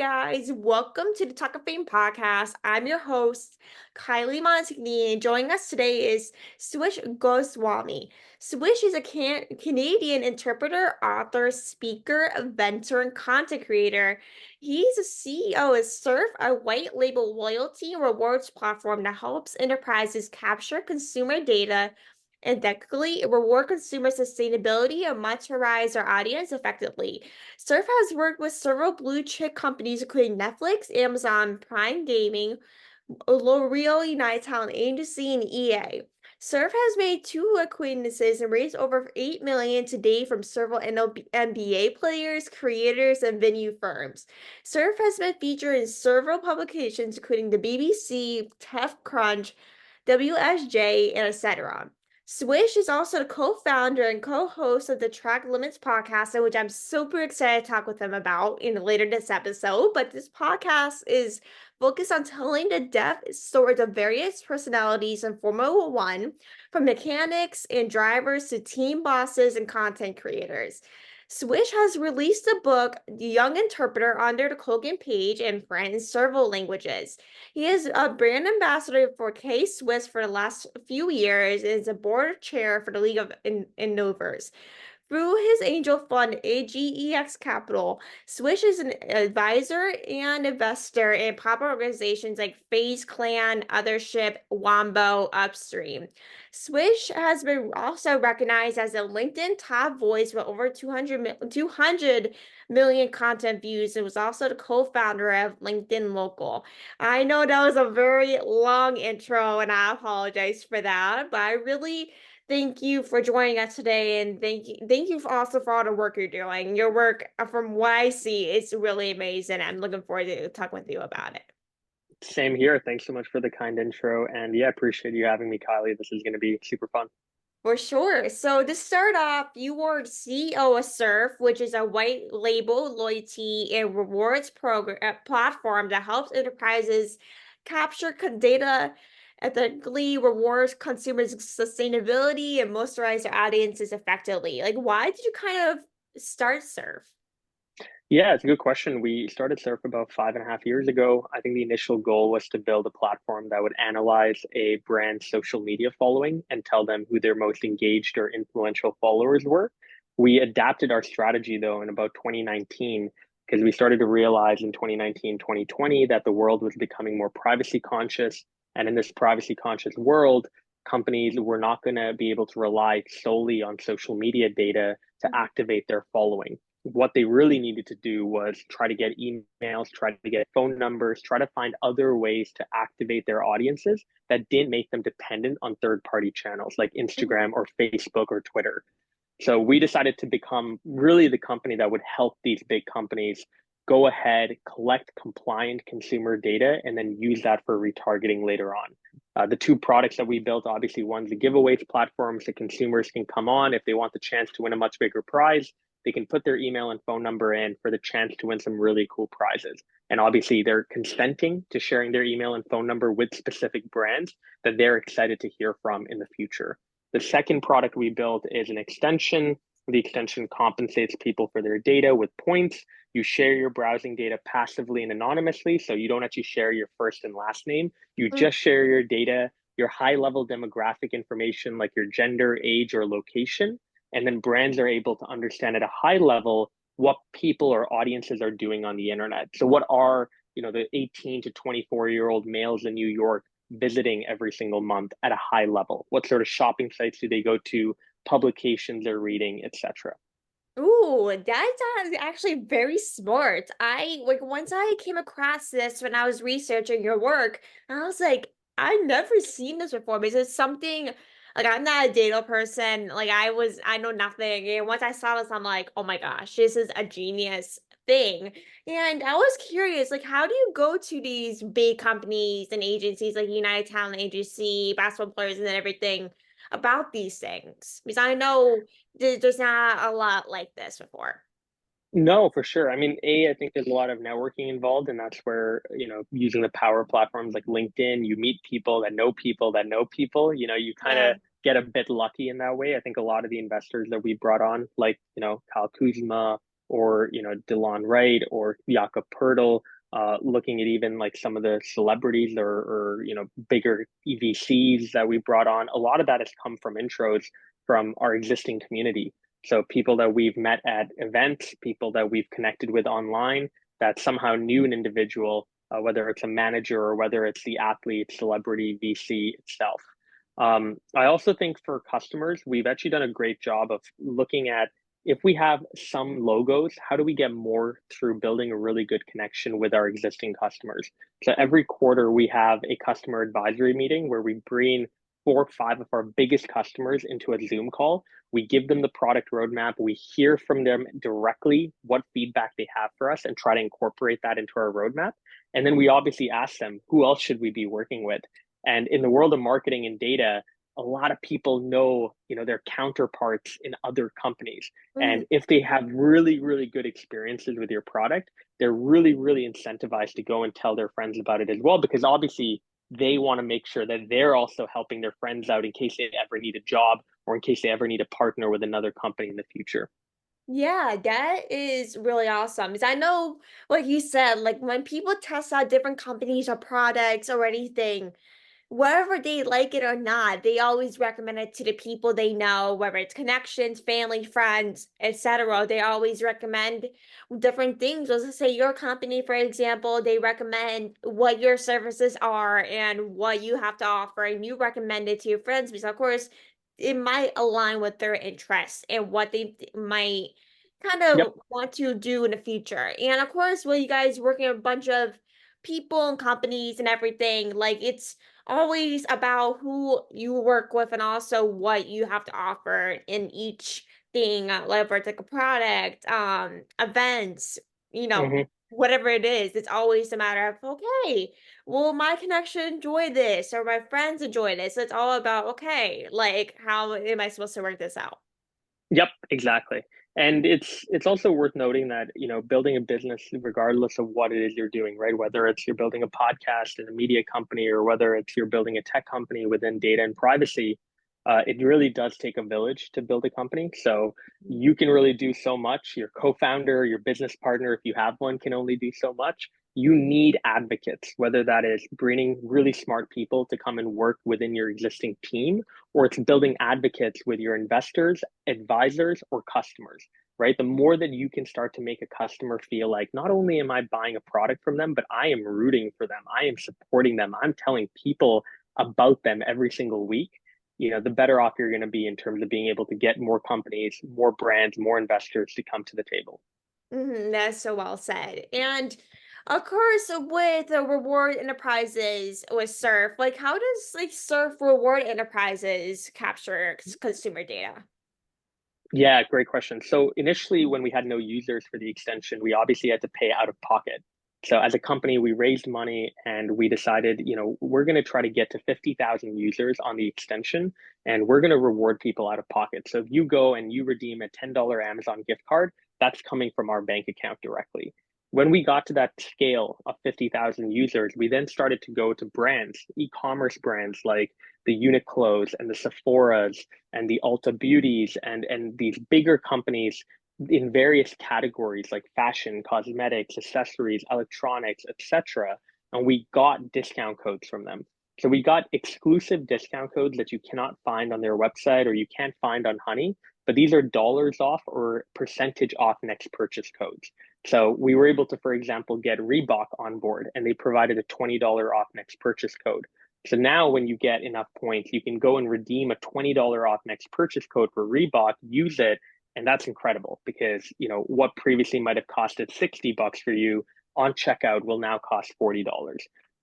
guys. Welcome to the Talkoffame podcast. I'm your host, Kylie, and joining us today is Swish Goswami. Swish is a Canadian interpreter, author, speaker, inventor, and content creator. He's a CEO of Surf, a white label loyalty and rewards platform that helps enterprises capture consumer data and technically reward consumer sustainability and monetize their audience effectively. Surf has worked with several blue chip companies, including Netflix, Amazon Prime Gaming, L'Oreal, United Talent Agency, and EA. Surf has made two acquaintances and raised over 8 million to date from several NBA players, creators, and venue firms. Surf has been featured in several publications, including the BBC, TechCrunch, WSJ, and etc. Swish is also the co-founder and co-host of the Track Limits podcast, in which I'm super excited to talk with him about in later this episode. But this podcast is focused on telling the depth stories of various personalities in Formula One, from mechanics and drivers to team bosses and content creators. Swish has released a book, The Young Interpreter, under the Kogan page in French and several languages. He is a brand ambassador for K-Swiss for the last few years and is a board chair for the League of Innovers. Through his angel fund, AGEX Capital, Swish is an advisor and investor in popular organizations like FaZe Clan, Othership, Wombo, Upstream. Swish has been also recognized as a LinkedIn top voice with over 200 million content views and was also the co-founder of LinkedIn Local. I know that was a very long intro and I apologize for that, but I really thank you for joining us today, and thank you also for all the work you're doing. Your work, from what I see, is really amazing. I'm looking forward to talking with you about it. Same here. Thanks so much for the kind intro. And yeah, appreciate you having me, Kylie. This is going to be super fun. For sure. So to start off, you were CEO of Surf, which is a white label loyalty and rewards program platform that helps enterprises capture data ethically, rewards consumers sustainability, and moisturize their audiences effectively. Like, why did you kind of start Surf? Yeah, it's a good question. We started Surf about 5.5 years ago. I think the initial goal was to build a platform that would analyze a brand's social media following and tell them who their most engaged or influential followers were. We adapted our strategy though in about 2019 because we started to realize in 2019, 2020 that the world was becoming more privacy conscious. And in this privacy conscious world, companies were not going to be able to rely solely on social media data to activate their following. What they really needed to do was try to get emails, try to get phone numbers, try to find other ways to activate their audiences that didn't make them dependent on third party channels like Instagram or Facebook or Twitter. So we decided to become really the company that would help these big companies go ahead, collect compliant consumer data, and then use that for retargeting later on. The two products that we built, obviously, one's the giveaways platform, so consumers can come on if they want the chance to win a much bigger prize. They can put their email and phone number in for the chance to win some really cool prizes. And obviously, they're consenting to sharing their email and phone number with specific brands that they're excited to hear from in the future. The second product we built is an extension. The extension compensates people for their data with points. You share your browsing data passively and anonymously, so you don't actually share your first and last name. You just share your data, your high level demographic information like your gender, age, or location. And then brands are able to understand at a high level what people or audiences are doing on the internet. So what are, the 18 to 24-year-old males in New York visiting every single month at a high level? What sort of shopping sites do they go to, publications they're reading, etc.? Ooh, that's actually very smart. I like once I came across this when I was researching your work, and I was like, I've never seen this before. Is it something like I'm not a data person? Like I know nothing. And once I saw this, I'm like, oh my gosh, this is a genius thing. And I was curious, like, how do you go to these big companies and agencies like United Talent Agency, basketball players, and then everything about these things? Because I know there's not a lot like this before. No, for sure. I mean, I think there's a lot of networking involved, and that's where, using the power platforms like LinkedIn, you meet people that know people that know people. You kind Yeah. of get a bit lucky in that way. I think a lot of the investors that we brought on, like, Kyle Kuzma, or Delon Wright or Jakob Pertl, looking at even like some of the celebrities or bigger EVCs that we brought on. A lot of that has come from intros from our existing community. So people that we've met at events, people that we've connected with online that somehow knew an individual, whether it's a manager or whether it's the athlete, celebrity, VC itself. I also think for customers, we've actually done a great job of looking at if we have some logos, how do we get more through building a really good connection with our existing customers? So every quarter we have a customer advisory meeting where we bring 4 or 5 of our biggest customers into a Zoom call. We give them the product roadmap. We hear from them directly what feedback they have for us and try to incorporate that into our roadmap. And then we obviously ask them, who else should we be working with? And in the world of marketing and data, a lot of people know, their counterparts in other companies. Mhm. And if they have really, really good experiences with your product, they're really, really incentivized to go and tell their friends about it as well, because obviously they want to make sure that they're also helping their friends out in case they ever need a job or in case they ever need to partner with another company in the future. Yeah, that is really awesome. Because I know, like you said, like when people test out different companies or products or anything, whether they like it or not, they always recommend it to the people they know, whether it's connections, family, friends, etc. They always recommend different things. Let's say your company, for example, they recommend what your services are and what you have to offer, and you recommend it to your friends because, of course, it might align with their interests and what they might kind Yep. of want to do in the future. And of course, when you guys working with a bunch of people and companies and everything, like it's always about who you work with and also what you have to offer in each thing, whether it's like a product, events, Hmm. whatever it is. It's always a matter of, okay, will my connection enjoy this or my friends enjoy this? It's all about, okay, like how am I supposed to work this out? Yep, exactly. And it's also worth noting that, building a business, regardless of what it is you're doing, right? Whether it's you're building a podcast in a media company or whether it's you're building a tech company within data and privacy, it really does take a village to build a company. So you can really do so much. Your co-founder, your business partner, if you have one, can only do so much. You need advocates, whether that is bringing really smart people to come and work within your existing team, or it's building advocates with your investors, advisors, or customers, right? The more that you can start to make a customer feel like not only am I buying a product from them, but I am rooting for them, I am supporting them, I'm telling people about them every single week, the better off you're going to be in terms of being able to get more companies, more brands, more investors to come to the table. That's so well said. And of course, with the reward enterprises with Surf, like how does like Surf reward enterprises capture consumer data? Yeah, great question. So initially, when we had no users for the extension, we obviously had to pay out of pocket. So as a company, we raised money and we decided, we're going to try to get to 50,000 users on the extension and we're going to reward people out of pocket. So if you go and you redeem a $10 Amazon gift card, that's coming from our bank account directly. When we got to that scale of 50,000 users, we then started to go to brands, e-commerce brands like the Uniqlo's and the Sephora's and the Ulta Beauties and these bigger companies in various categories like fashion, cosmetics, accessories, electronics, etc. And we got discount codes from them. So we got exclusive discount codes that you cannot find on their website or you can't find on Honey, but these are dollars off or percentage off next purchase codes. So we were able to, for example, get Reebok on board and they provided a $20 off next purchase code. So now when you get enough points, you can go and redeem a $20 off next purchase code for Reebok, use it, and that's incredible because, what previously might have costed $60 for you on checkout will now cost $40.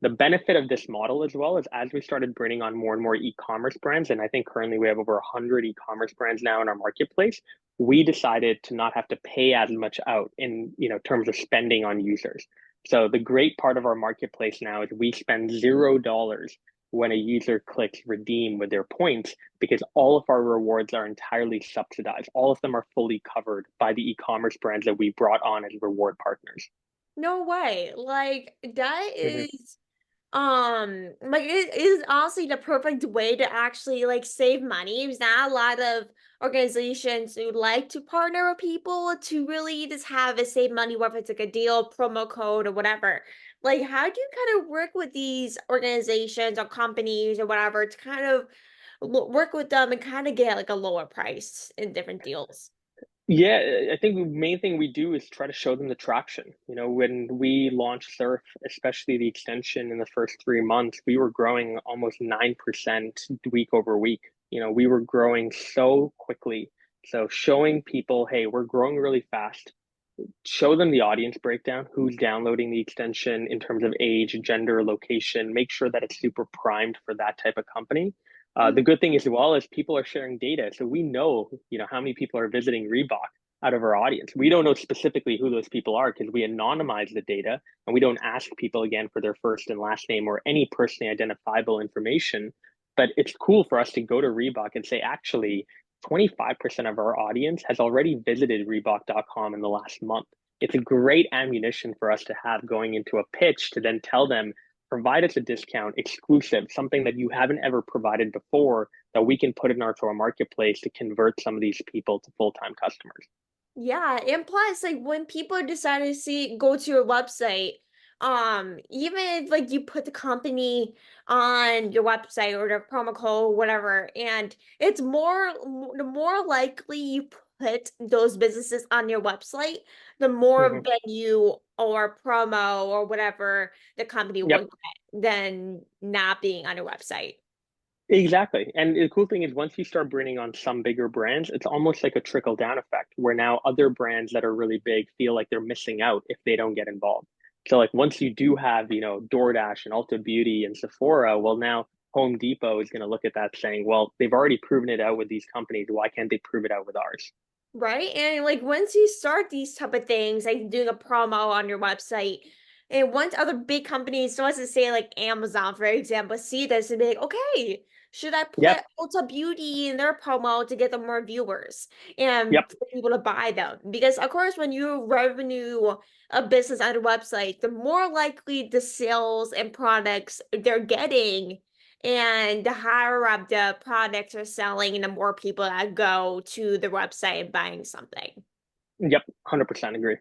The benefit of this model as well is as we started bringing on more and more e-commerce brands, and I think currently we have over 100 e-commerce brands now in our marketplace, we decided to not have to pay as much out in, terms of spending on users. So the great part of our marketplace now is we spend $0 when a user clicks redeem with their points because all of our rewards are entirely subsidized. All of them are fully covered by the e-commerce brands that we brought on as reward partners. No way. Like that Mhm. is Like it is honestly the perfect way to actually like save money. There's not a lot of organizations who like to partner with people to really just have a save money, whether it's like a deal, promo code, or whatever. Like, how do you kind of work with these organizations or companies or whatever to kind of work with them and kind of get like a lower price in different deals? Yeah, I think the main thing we do is try to show them the traction. You know, when we launched Surf, especially the extension in the first 3 months, we were growing almost 9% week over week. You know, we were growing so quickly. So showing people, hey, we're growing really fast. Show them the audience breakdown, who's downloading the extension in terms of age, gender, location, make sure that it's super primed for that type of company. The good thing as well is people are sharing data. So we know, how many people are visiting Reebok out of our audience. We don't know specifically who those people are because we anonymize the data and we don't ask people again for their first and last name or any personally identifiable information. But it's cool for us to go to Reebok and say, actually, 25% of our audience has already visited Reebok.com in the last month. It's a great ammunition for us to have going into a pitch to then tell them, provide us a discount exclusive, something that you haven't ever provided before that we can put in our marketplace to convert some of these people to full-time customers. Yeah, and plus, like when people decide to go to your website, even if like you put the company on your website or the promo code, whatever, and it's the more likely you put those businesses on your website, the more Mhm. venue or promo or whatever the company will Yep. get than not being on your website. Exactly. And the cool thing is once you start bringing on some bigger brands, it's almost like a trickle down effect where now other brands that are really big feel like they're missing out if they don't get involved. So like once you do have, DoorDash and Ulta Beauty and Sephora, well now Home Depot is going to look at that saying, well, they've already proven it out with these companies. Why can't they prove it out with ours? Right. And like once you start these type of things, like doing a promo on your website, and once other big companies, so let's just say like Amazon, for example, see this and be like, okay, should I put Yep. Ulta Beauty in their promo to get them more viewers and Yep. for people to buy them? Because of course, when you revenue a business on a website, the more likely the sales and products they're getting and the higher up the products are selling, and the more people that go to the website and buying something. Yep. 100% agree.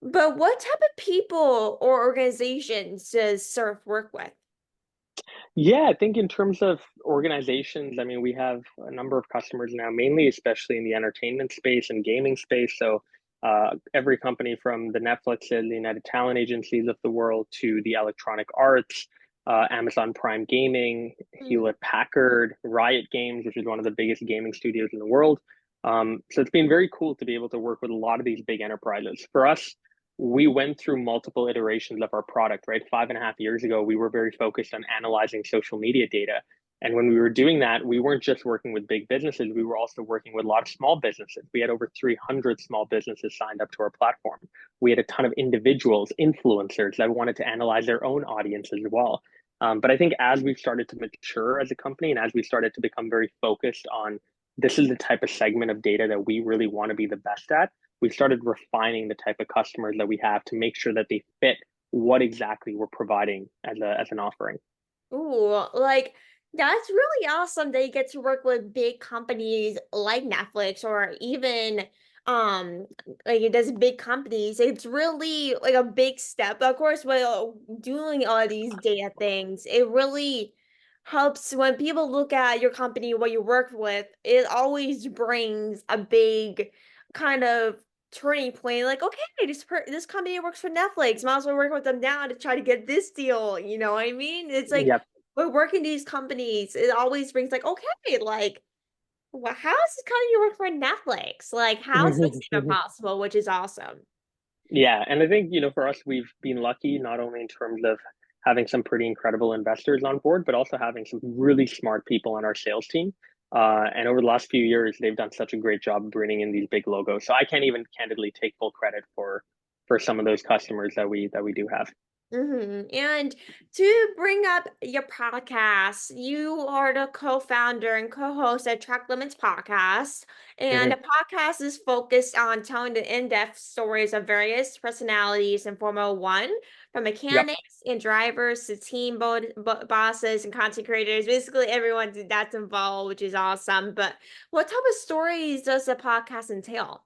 But what type of people or organizations does Surf work with? Yeah, I think in terms of organizations, I mean, we have a number of customers now, mainly especially in the entertainment space and gaming space. So every company from the Netflixes, the United Talent Agencies of the world to the Electronic Arts, Amazon Prime Gaming, Mm. Hewlett Packard, Riot Games, which is one of the biggest gaming studios in the world. So it's been very cool to be able to work with a lot of these big enterprises. For us, we went through multiple iterations of our product, right? 5.5 years ago, we were very focused on analyzing social media data. And when we were doing that, we weren't just working with big businesses, we were also working with a lot of small businesses. We had over 300 small businesses signed up to our platform. We had a ton of individuals, influencers that wanted to analyze their own audience as well. But I think as we've started to mature as a company and as we started to become very focused on this is the type of segment of data that we really want to be the best at, we started refining the type of customers that we have to make sure that they fit what exactly we're providing as an offering. Ooh, like that's really awesome that you get to work with big companies like Netflix or even um like it does big companies. It's really like a big step. Of course, while doing all these data things, it really helps when people look at your company, what you work with, it always brings a big kind of turning point. Like, okay, this company works for Netflix. Might as well work with them now to try to get this deal. You know what I mean? It's like Yep. we're working these companies. It always brings like, okay, like, well, how is this company work for Netflix? Like, how is this even possible? Which is awesome. Yeah, and I think, for us, we've been lucky not only in terms of having some pretty incredible investors on board, but also having some really smart people on our sales team. And over the last few years, they've done such a great job bringing in these big logos. So I can't even candidly take full credit for some of those customers that we do have. And to bring up your podcast, you are the co-founder and co-host at Track Limits Podcast. And the Mhm. podcast is focused on telling the in-depth stories of various personalities in Formula One, from Yep. mechanics and drivers to team bosses and content creators, basically everyone that's involved, which is awesome. But what type of stories does the podcast entail?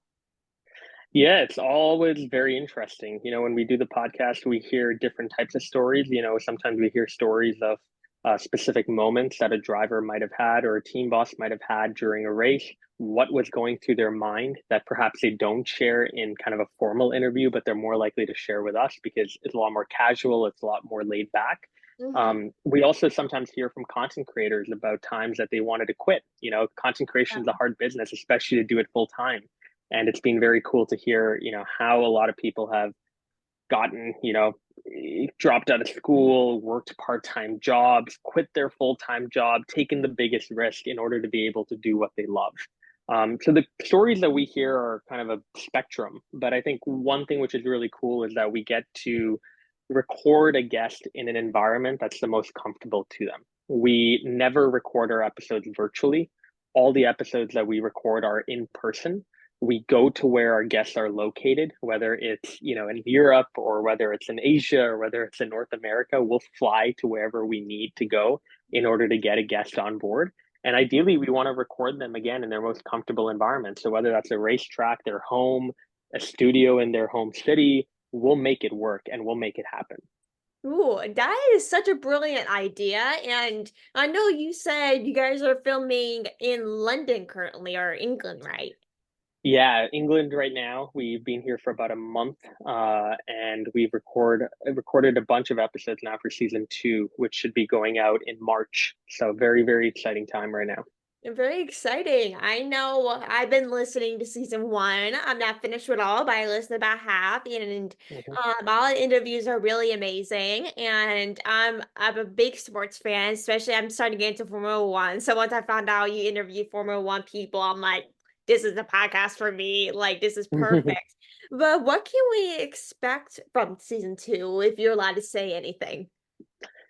Yeah, it's always very interesting. When we do the podcast, we hear different types of stories. Sometimes we hear stories of specific moments that a driver might have had or a team boss might have had during a race, what was going through their mind that perhaps they don't share in kind of a formal interview, but they're more likely to share with us because it's a lot more casual, it's a lot more laid back. Mm-hmm. We also sometimes hear from content creators about times that they wanted to quit. Content creation is a hard business, especially to do it full time. And it's been very cool to hear, how a lot of people have gotten, dropped out of school, worked part-time jobs, quit their full-time job, taken the biggest risk in order to be able to do what they love. So the stories that we hear are kind of a spectrum, but I think one thing which is really cool is that we get to record a guest in an environment that's the most comfortable to them. We never record our episodes virtually. All the episodes that we record are in person. We go to where our guests are located, whether it's, in Europe or whether it's in Asia or whether it's in North America. We'll fly to wherever we need to go in order to get a guest on board. And ideally, we want to record them again in their most comfortable environment. So whether that's a racetrack, their home, a studio in their home city, we'll make it work and we'll make it happen. Ooh, that is such a brilliant idea. And I know you said you guys are filming in London currently, or England, right? Yeah, England right now. We've been here for about a month, and we've recorded a bunch of episodes now for season two, which should be going out in March. So very, very exciting time right now. Very exciting. I know I've been listening to season one. I'm not finished with all, but I listened about half, and Mhm. all the interviews are really amazing. And I'm a big sports fan, especially I'm starting to get into Formula One. So once I found out you interview Formula One people, I'm like, this is the podcast for me. Like, this is perfect. But what can we expect from season two, if you're allowed to say anything?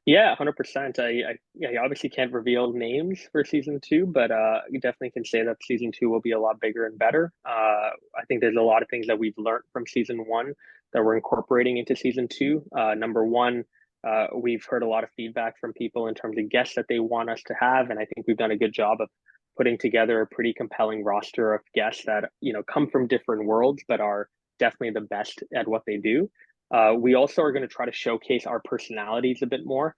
Yeah, 100%. I obviously can't reveal names for season two, but you definitely can say that season two will be a lot bigger and better. I think there's a lot of things that we've learned from season one that we're incorporating into season two. Number one, we've heard a lot of feedback from people in terms of guests that they want us to have, and I think we've done a good job of putting together a pretty compelling roster of guests that come from different worlds, but are definitely the best at what they do. We also are going to try to showcase our personalities a bit more.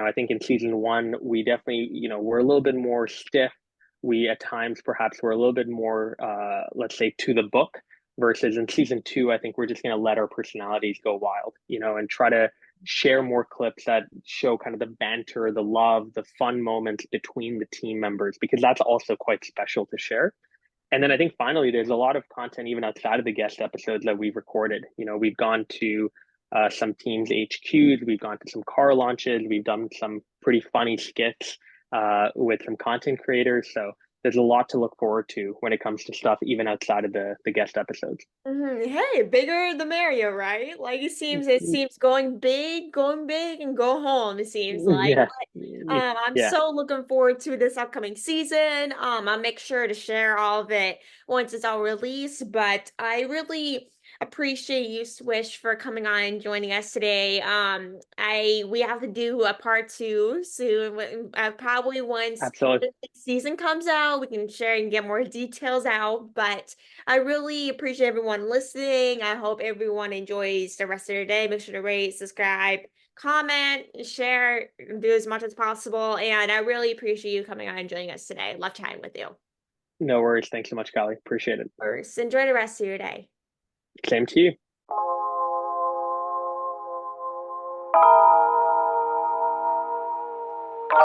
I think in season one, we definitely, we're a little bit more stiff. We at times perhaps we're a little bit more, let's say, to the book. Versus in season two, I think we're just going to let our personalities go wild, and try to share more clips that show kind of the banter, the love, the fun moments between the team members, because that's also quite special to share. And then I think finally, there's a lot of content even outside of the guest episodes that we've recorded. We've gone to some teams' HQs, we've gone to some car launches, we've done some pretty funny skits with some content creators. So there's a lot to look forward to when it comes to stuff even outside of the guest episodes. Hey, bigger the merrier, right? Like it seems going big and go home, it seems like. Yeah, I'm yeah, so looking forward to this upcoming season. I'll make sure to share all of it once it's all released. But I really appreciate you, Swish, for coming on and joining us today. We have to do a part two soon. Probably once absolutely. the season comes out, we can share and get more details out. But I really appreciate everyone listening. I hope everyone enjoys the rest of their day. Make sure to rate, subscribe, comment, share, do as much as possible. And I really appreciate you coming on and joining us today. Love chatting with you. No worries. Thanks so much, Kylie. Appreciate it. First, enjoy the rest of your day. Same to you.